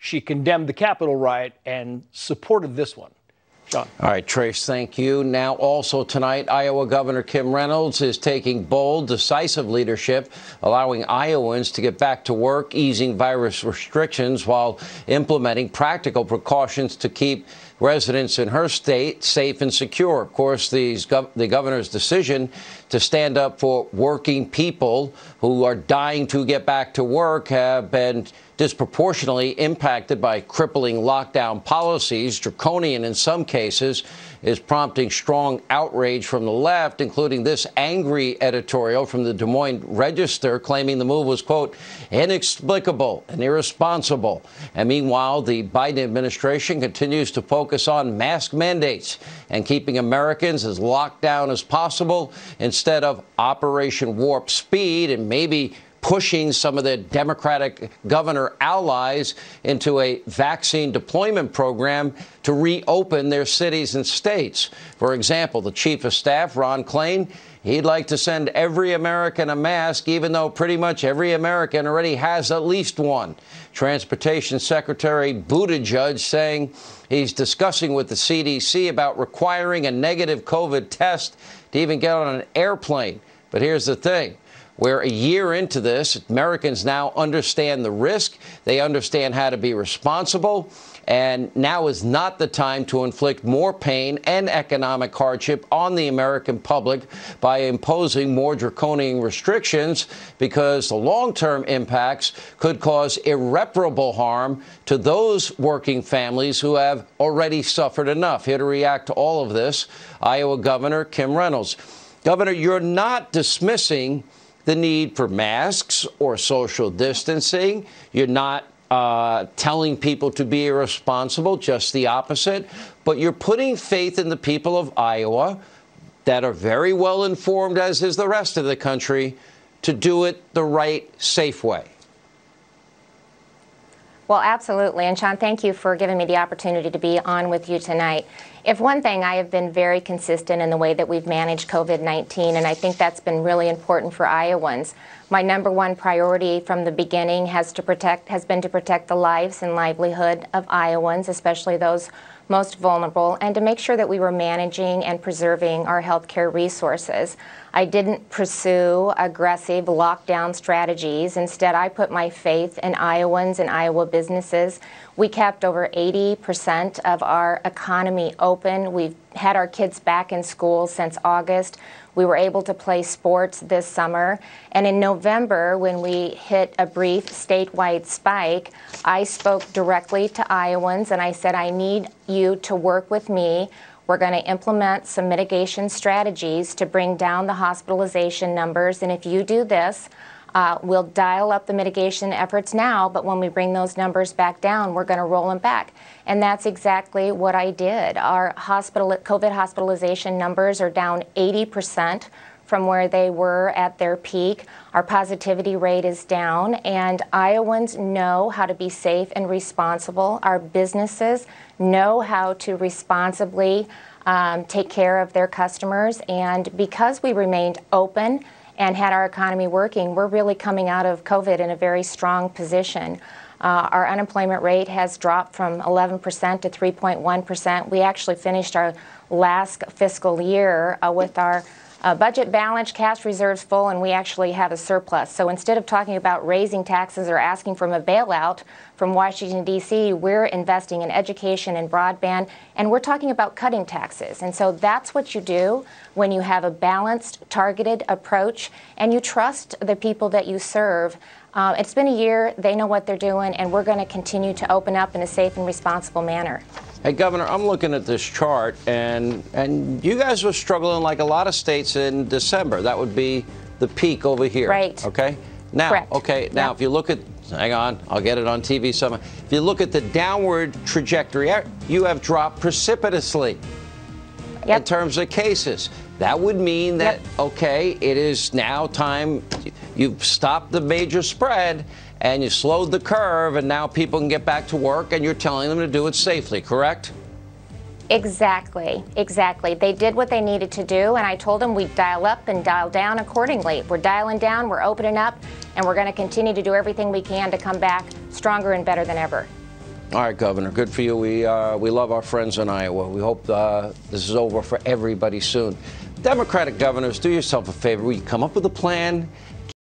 she condemned the Capitol riot and supported this one. Sean. All right, Trace, thank you. Now, also tonight, Iowa Governor Kim Reynolds is taking bold, decisive leadership, allowing Iowans to get back to work, easing virus restrictions while implementing practical precautions to keep residents in her state safe and secure. Of course, the governor's decision to stand up for working people who are dying to get back to work have been disproportionately impacted by crippling lockdown policies, draconian in some cases, is prompting strong outrage from the left, including this angry editorial from the Des Moines Register claiming the move was, quote, inexplicable and irresponsible. And meanwhile, the Biden administration continues to focus on mask mandates and keeping Americans as locked down as possible instead of Operation Warp Speed and maybe pushing some of the Democratic governor allies into a vaccine deployment program to reopen their cities and states. For example, the chief of staff, Ron Klain, he'd like to send every American a mask, even though pretty much every American already has at least one. Transportation Secretary Buttigieg saying he's discussing with the CDC about requiring a negative COVID test to even get on an airplane. But here's the thing. We're a year into this. Americans now understand the risk. They understand how to be responsible. And now is not the time to inflict more pain and economic hardship on the American public by imposing more draconian restrictions, because the long-term impacts could cause irreparable harm to those working families who have already suffered enough. Here to react to all of this, Iowa Governor Kim Reynolds. Governor, you're not dismissing the need for masks or social distancing. You're not telling people to be irresponsible, just the opposite. But you're putting faith in the people of Iowa that are very well informed, as is the rest of the country, to do it the right, safe way. Well, absolutely. And Sean, thank you for giving me the opportunity to be on with you tonight. If one thing, I have been very consistent in the way that we've managed COVID-19, and I think that's been really important for Iowans. My number one priority from the beginning has been to protect the lives and livelihood of Iowans, especially those most vulnerable, and to make sure that we were managing and preserving our healthcare resources. I didn't pursue aggressive lockdown strategies. Instead, I put my faith in Iowans and Iowa businesses. We kept over 80% of our economy open. We've had our kids back in school since August. We were able to play sports this summer. And in November, when we hit a brief statewide spike, I spoke directly to Iowans and I said, I need you to work with me. We're going to implement some mitigation strategies to bring down the hospitalization numbers. And if you do this, we'll dial up the mitigation efforts now, but when we bring those numbers back down, we're going to roll them back. And that's exactly what I did. Our COVID hospitalization numbers are down 80% from where they were at their peak. Our positivity rate is down, and Iowans know how to be safe and responsible. Our businesses know how to responsibly take care of their customers. And because we remained open and had our economy working, we're really coming out of COVID in a very strong position. Our unemployment rate has dropped from 11% to 3.1%. We actually finished our last fiscal year with our budget balanced, cash reserves full, and we actually have a surplus. So instead of talking about raising taxes or asking for a bailout from Washington, D.C., we're investing in education and broadband, and we're talking about cutting taxes. And so that's what you do when you have a balanced, targeted approach, and you trust the people that you serve. It's been a year. They know what they're doing, and we're going to continue to open up in a safe and responsible manner. Hey, Governor, I'm looking at this chart, and you guys were struggling like a lot of states in December. That would be the peak over here. Right. Okay? Now, correct. Okay, now if you look at, hang on, I'll get it on TV somewhere. If you look at the downward trajectory, you have dropped precipitously in terms of cases. That would mean that, okay, it is now time, you've stopped the major spread, and you slowed the curve, and now people can get back to work, and you're telling them to do it safely, correct? Exactly, exactly. They did what they needed to do, and I told them we'd dial up and dial down accordingly. We're dialing down, we're opening up, and we're going to continue to do everything we can to come back stronger and better than ever. All right, Governor, good for you. We love our friends in Iowa. We hope this is over for everybody soon. Democratic governors, do yourself a favor. Will you come up with a plan